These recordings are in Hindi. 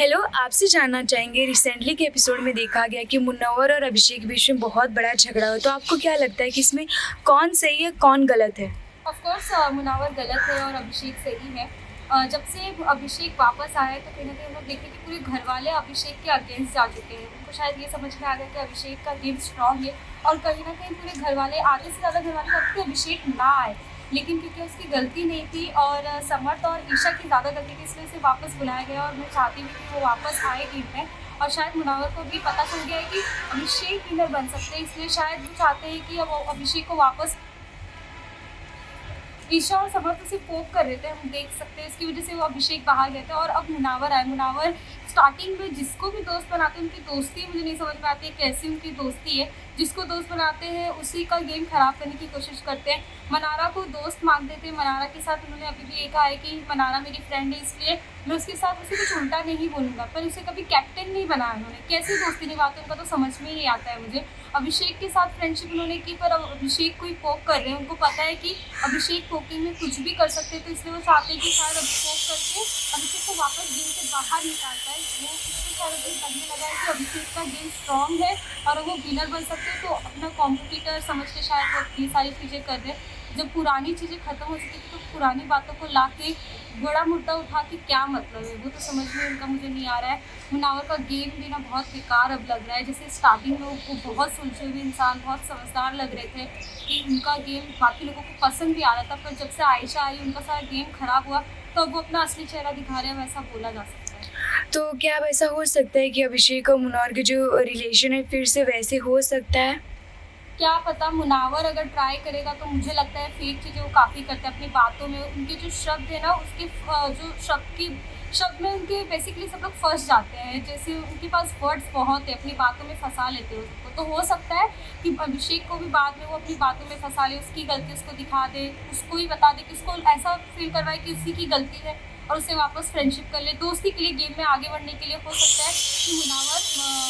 हेलो, आपसे जानना चाहेंगे रिसेंटली के एपिसोड में देखा गया कि मुन्नवर और अभिषेक के बीच में बहुत बड़ा झगड़ा हुआ, तो आपको क्या लगता है कि इसमें कौन सही है, कौन गलत है? ऑफ कोर्स मुनावर गलत है और अभिषेक सही है। जब से अभिषेक वापस आया है तो कहीं न कहीं हम लोग देखें कि पूरे घरवाले अभिषेक के अगेंस्ट जा चुके हैं। उनको शायद ये समझ में आ गया कि अभिषेक का गेम स्ट्रॉन्ग है और कहीं न कहीं पूरे घरवाले आधे से ज़्यादा घरवाले चाहते थे कि अभिषेक ना आए। लेकिन क्योंकि उसकी गलती नहीं थी और समर्थ और ईशा की ज़्यादा गलती थी, इसलिए उसे वापस बुलाया गया और मैं चाहती हूँ कि वो वापस आए गेम में। और शायद मुनावर को भी पता चल गया है कि अभिषेक विनर बन सकते हैं, इसलिए शायद वो चाहते हैं कि अब वो अभिषेक को वापस। ईशा और समर्थ उसे पोक कर रहे थे, हम देख सकते हैं, इसकी वजह से वो अभिषेक बाहर गए थे और अब मुनावर आए। मुनावर स्टार्टिंग में जिसको भी दोस्त बनाते हैं उनकी दोस्ती मुझे नहीं समझ में आती है कैसी उनकी दोस्ती है। जिसको दोस्त बनाते हैं उसी का गेम खराब करने की कोशिश करते हैं। मनारा को दोस्त मानते थे, मनारा के साथ उन्होंने अभी भी ये कहा है कि मनारा मेरी फ्रेंड है, इसलिए मैं उसके साथ उसे कुछ उल्टा नहीं बोलूँगा, पर उसे कभी कैप्टन नहीं बनाया उन्होंने। कैसी दोस्ती निभाते उनका तो समझ में ही नहीं आता है मुझे। अभिषेक के साथ फ्रेंडशिप उन्होंने की, पर अब अभिषेक को ही पोक कर रहे हैं। उनको पता है कि अभिषेक पोकिंग में कुछ भी कर सकते हैं, तो इसलिए वो चाहते हैं कि शायद अब पोक करके अभिषेक को वापस गेम से बाहर निकाल पाए। वो इससे शायद अभी लगने लगा है कि अभिषेक का गेम स्ट्रॉन्ग है और वो विनर बन सकते हैं, तो अपना कॉम्पिटिटर समझ के शायद वो ये सारी चीज़ें कर रहे हैं। जब पुरानी चीज़ें ख़त्म हो चुकी थी तो पुरानी बातों को ला के बड़ा मुद्दा उठा के क्या मतलब है, वो तो समझ में उनका मुझे नहीं आ रहा है। मुनावर का गेम भी ना बहुत बेकार अब लग रहा है। जैसे स्टार्टिंग में वो बहुत सुलझे हुए इंसान, बहुत समझदार लग रहे थे कि उनका गेम बाकी लोगों को पसंद भी आ रहा था, पर जब से आयशा आई उनका सारा गेम खराब हुआ, तो अब वो अपना असली चेहरा दिखा रहे हैं, वैसा बोला जा सकता है। तो क्या अब ऐसा हो सकता है कि अभिषेक और मुन्नवर के जो रिलेशन है फिर से वैसे हो सकता है? क्या पता, मुनावर अगर ट्राई करेगा तो मुझे लगता है फेक चीज़ें वो काफ़ी करते हैं अपनी बातों में। उनके जो शब्द है ना, उसके जो शब्द में उनके बेसिकली सब लोग फंस जाते हैं। जैसे उनके पास वर्ड्स बहुत है, अपनी बातों में फंसा लेते हैं उसको। तो हो सकता है कि अभिषेक को भी बाद में वो अपनी बातों में फंसा ले, उसकी गलती उसको दिखा दे, उसको ही बता दे कि उसको ऐसा फील करवाए कि उसी की गलती है और उससे वापस फ्रेंडशिप कर ले। दोस्ती के लिए, गेम में आगे बढ़ने के लिए हो सकता है कि मुनावर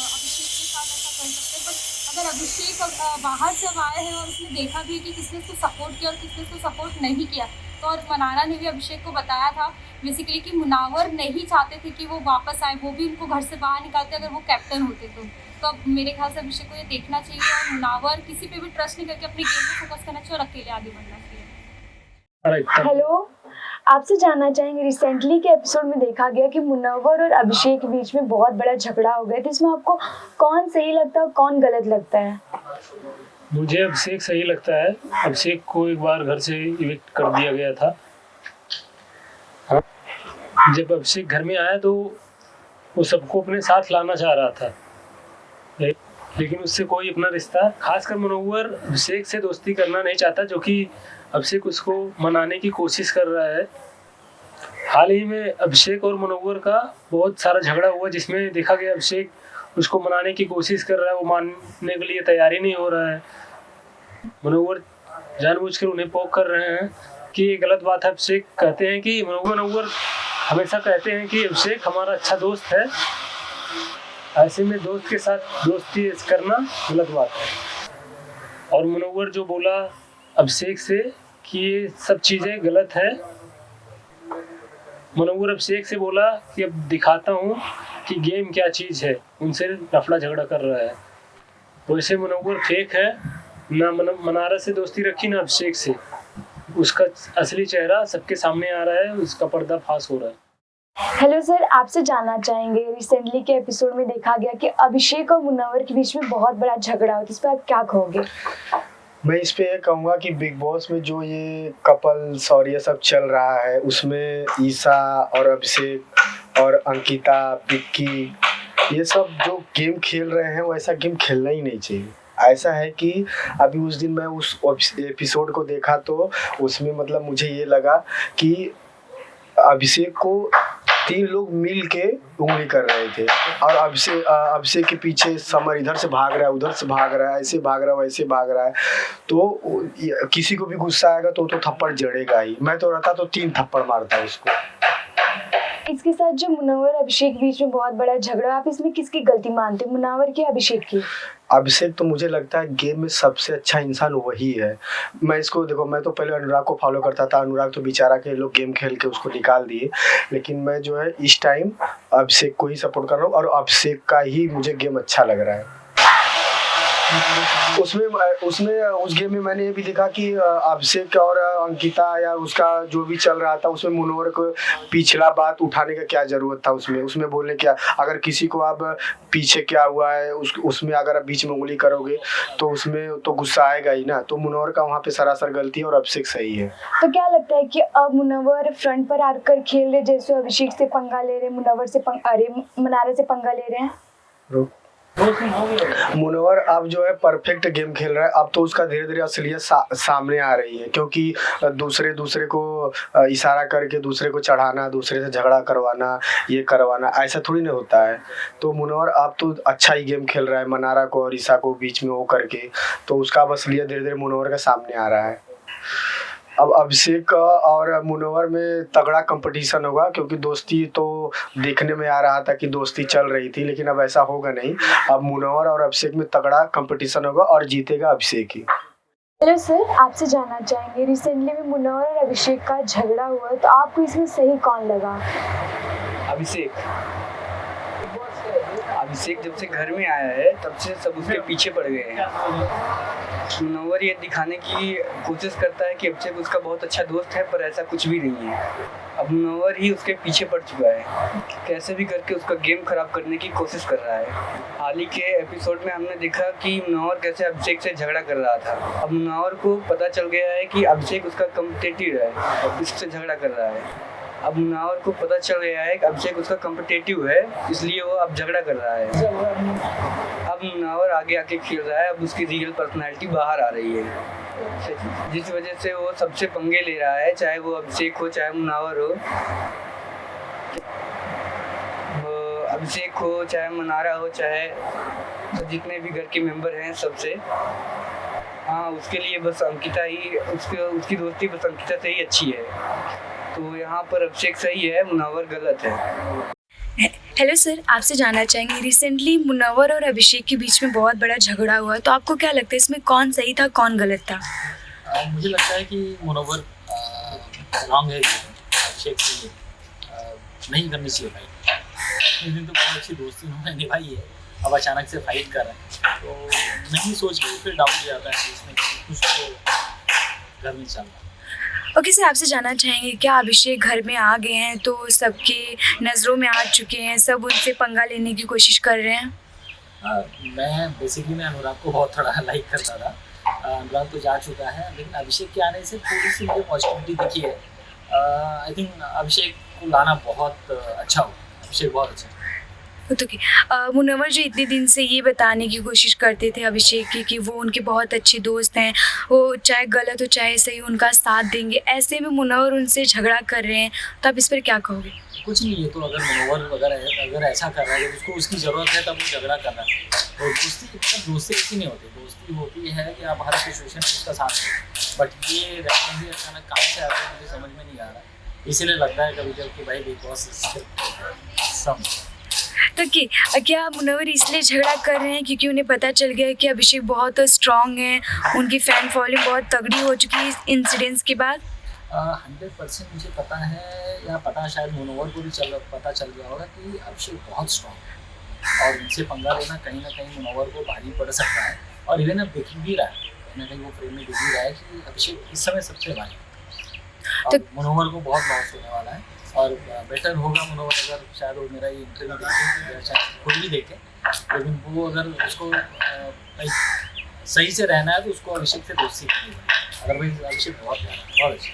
अभिषेक के साथ ऐसा कर सकते हैं। बट अगर अभिषेक बाहर से अब आए हैं और उसने देखा भी है कि किसने उसको सपोर्ट किया और किसने उसको सपोर्ट नहीं किया, तो और मनारा ने भी अभिषेक को बताया था बेसिकली कि मुनावर नहीं चाहते थे कि वो वापस आए, वो भी उनको घर से बाहर निकालते अगर वो कैप्टन होते तो अब मेरे ख्याल से अभिषेक को ये देखना चाहिए और मुनावर किसी पे भी ट्रस्ट नहीं करके अपने गेम पे फोकस करना चाहिए और अकेले आगे बढ़ना चाहिए। हेलो, आपसे जानना चाहेंगे रिसेंटली के एपिसोड में देखा गया कि मुन्नवर और अभिषेक के बीच में बहुत बड़ा झगड़ा हो गया, तो इसमें आपको कौन सही लगता है और कौन गलत लगता है? मुझे अभिषेक सही लगता है। अभिषेक को एक बार घर से इविक्ट कर दिया गया था। जब अभिषेक घर में आया तो वो सबको अपने साथ लाना चाह रहा था, लेकिन उससे कोई अपना रिश्ता, खासकर मुनव्वर अभिषेक से दोस्ती करना नहीं चाहता, जो कि अभिषेक उसको मनाने की कोशिश कर रहा है। हाल ही में अभिषेक और मुनव्वर का बहुत सारा झगड़ा हुआ, जिसमें देखा गया अभिषेक उसको मनाने की कोशिश कर रहा है, वो मानने के लिए तैयारी नहीं हो रहा है। मुनव्वर जानबूझकर उन्हें पोक कर रहे हैं कि ये गलत बात है। अभिषेक कहते हैं कि मुनव्वर हमेशा कहते हैं कि अभिषेक हमारा अच्छा दोस्त है, ऐसे में दोस्त के साथ दोस्ती करना गलत बात है। और मुनव्वर जो बोला अभिषेक से कि ये सब चीज़ें गलत है, मुनव्वर अभिषेक से बोला कि अब दिखाता हूँ कि गेम क्या चीज़ है, उनसे लफड़ा झगड़ा कर रहा है। वैसे मुनव्वर फेक है, ना मनारा से दोस्ती रखी ना अभिषेक से। उसका असली चेहरा सबके सामने आ रहा है, उसका पर्दाफाश हो रहा है। हेलो सर, आपसे जानना चाहेंगे रिसेंटली के एपिसोड में देखा गया कि अभिषेक और मुन्नवर के बीच में बहुत बड़ा झगड़ा हो, इस पर आप क्या कहोगे? मैं इस पे ये कहूँगा कि बिग बॉस में जो ये कपल्स और ये सब चल रहा है, उसमें ईशा और अभिषेक और अंकिता, पिक्की, ये सब जो गेम खेल रहे हैं वैसा गेम खेलना ही नहीं चाहिए। ऐसा है कि अभी उस दिन मैं उस एपिसोड को देखा तो उसमें मतलब मुझे ये लगा कि अभिषेक को 3 लोग मिल के उंगली कर रहे थे और अभिषेक के पीछे समर इधर से भाग रहा है, उधर से भाग रहा है, ऐसे भाग रहा है, वैसे भाग रहा है। तो किसी को भी गुस्सा आएगा तो थप्पड़ जड़ेगा ही। मैं तो रहता तो 3 थप्पड़ मारता उसको। इसके साथ जो मुनव्वर और अभिषेक बीच में बहुत बड़ा झगड़ा, आप इसमें किसकी गलती मानते हैं, मुनव्वर की अभिषेक की? अभिषेक तो मुझे लगता है गेम में सबसे अच्छा इंसान वही है। मैं इसको देखो, मैं तो पहले अनुराग को फॉलो करता था, अनुराग तो बेचारा के लोग गेम खेल के उसको निकाल दिए, लेकिन मैं जो है इस टाइम अभिषेक को ही सपोर्ट कर रहा हूँ और अभिषेक का ही मुझे गेम अच्छा लग रहा है। उसमें उस गेम में मैंने ये भी देखा कि अभिषेक और अंकिता या उसका जो भी चल रहा था उसमें मुनव्वर को पिछला बात उठाने का क्या जरूरत था, उसमें बोलने क्या, अगर किसी को आप पीछे क्या हुआ है उसमें अगर आप बीच में उंगली करोगे तो उसमें तो गुस्सा आएगा ही ना। तो मुनव्वर का वहाँ पे सरासर गलती है और अभिषेक सही है। तो क्या लगता है कि अब मुनव्वर फ्रंट पर आकर खेल रहे, जैसे अभिषेक से पंगा ले रहे, मनारा से पंगा ले रहे हैं? मुनव्वर अब जो है परफेक्ट गेम खेल रहा है। अब तो उसका धीरे धीरे असलियत सामने आ रही है, क्योंकि दूसरे को इशारा करके दूसरे को चढ़ाना, दूसरे से झगड़ा करवाना, ये करवाना, ऐसा थोड़ी ना होता है। तो मुनव्वर अब तो अच्छा ही गेम खेल रहा है, मनारा को और ईशा को बीच में वो करके, तो उसका अब असलियत धीरे धीरे मुनव्वर का सामने आ रहा है। अब अभिषेक और मुनव्वर में तगड़ा कंपटीशन होगा, क्योंकि दोस्ती तो देखने में आ रहा था कि दोस्ती चल रही थी, लेकिन अब ऐसा होगा नहीं। अब मुनव्वर और अभिषेक में तगड़ा कंपटीशन होगा और जीतेगा अभिषेक ही। हेलो सर, आपसे जानना चाहेंगे, रिसेंटली में मुनव्वर और अभिषेक का झगड़ा हुआ, तो आपको इसमें सही कौन लगा? अभिषेक जब से घर में आया है तब से सब उसके पीछे पड़ गए हैं। मुनव्वर ये दिखाने की कोशिश करता है कि अभिषेक उसका बहुत अच्छा दोस्त है, पर ऐसा कुछ भी नहीं है। अब मुनव्वर ही उसके पीछे पड़ चुका है, कैसे भी करके उसका गेम खराब करने की कोशिश कर रहा है। हाल ही के एपिसोड में हमने देखा कि मुनव्वर कैसे अभिषेक से झगड़ा कर रहा था। अब मुनव्वर को पता चल गया है कि अभिषेक उसका कॉम्पिटिटिव है और उससे झगड़ा कर रहा है। अब मुनव्वर को पता चल गया है कि अभिषेक उसका कॉम्पिटिटिव है, इसलिए वो अब झगड़ा कर रहा है। अब मुनव्वर आगे आके खेल रहा है, अब उसकी रियल पर्सनालिटी बाहर आ रही है, जिस वजह से वो सबसे पंगे ले रहा है, चाहे वो अभिषेक हो चाहे मुनव्वर हो, अभिषेक हो चाहे मनारा हो, चाहे तो जितने भी घर के मेंबर हैं सबसे। हाँ, उसके लिए बस अंकिता ही, उसकी दोस्ती बस अंकिता से ही अच्छी है। तो यहाँ पर अभिषेक सही है, मुनव्वर गलत है। हेलो सर, आपसे जानना चाहेंगे, रिसेंटली मुनव्वर और अभिषेक के बीच में बहुत बड़ा झगड़ा हुआ, तो आपको क्या लगता है इसमें कौन सही था, कौन गलत था? मुझे लगता है कि मुनव्वर रॉन्ग है, अभिषेक की नहीं करनी चाहिए फाइट। इस दिन तो बहुत अच्छी दोस्ती उन्होंने निभाई है, अब अचानक से फाइट कर रहे हैं तो नहीं सोच के फिर डाउट जाता है इसमें कुछ तो घर में चल रहा है। ओके सर, आपसे जानना चाहेंगे, क्या अभिषेक घर में आ गए हैं तो सबके नज़रों में आ चुके हैं, सब उनसे पंगा लेने की कोशिश कर रहे हैं? मैं अनुराग को बहुत थोड़ा लाइक करता था, अनुराग तो जा चुका है, लेकिन अभिषेक के आने से थोड़ी सी मुझे पॉजिटिविटी दिखी है। आई थिंक अभिषेक को लाना बहुत अच्छा हो, अभिषेक बहुत अच्छा है। तो मुनव्वर जो इतने दिन से ये बताने की कोशिश करते थे अभिषेक की कि वो उनके बहुत अच्छे दोस्त हैं, वो चाहे गलत हो चाहे सही उनका साथ देंगे, ऐसे में मुनव्वर उनसे झगड़ा कर रहे हैं, तो आप इस पर क्या कहोगे? कुछ नहीं है, तो अगर मुनव्वर अगर ऐसा कर रहा है, जब उसको उसकी ज़रूरत है तब वो झगड़ा कर रहा है। और दोस्ती ऐसी नहीं होती, दोस्ती होती है कि आप हर सिचुएशन में उसका साथ दें, बट ये रैंडमली अचानक कहाँ से आता है मुझे समझ में नहीं आ रहा, इसीलिए लगता है कभी कभी कि भाई बिग बॉस सब। तो क्या मुनव्वर इसलिए झगड़ा कर रहे हैं क्योंकि उन्हें पता चल गया है कि अभिषेक बहुत स्ट्रॉन्ग है, उनकी फ़ैन फॉलोइंग बहुत तगड़ी हो चुकी है इस इंसिडेंट्स के बाद? 100% मुझे पता है, या पता शायद मुनव्वर को भी पता चल गया होगा कि अभिषेक बहुत स्ट्रॉन्ग है और उनसे पंगा लेना कहीं ना कहीं मुनव्वर को भारी पड़ सकता है। और इवन अब दिख भी रहा है, कहीं ना कहीं वो फ्रेम में दिख भी रहा है कि अभिषेक इस समय सबसे भारी है और मुनव्वर को बहुत लॉस होने वाला है। और बेटर होगा मुनव्वर अगर शायद वो मेरा ये इंटरव्यू देखें या शायद खुद भी देखें, लेकिन वो अगर उसको सही से रहना है तो उसको अभिषेक से दोस्ती करनी है, अदरवाइज अभिषेक बहुत अच्छा।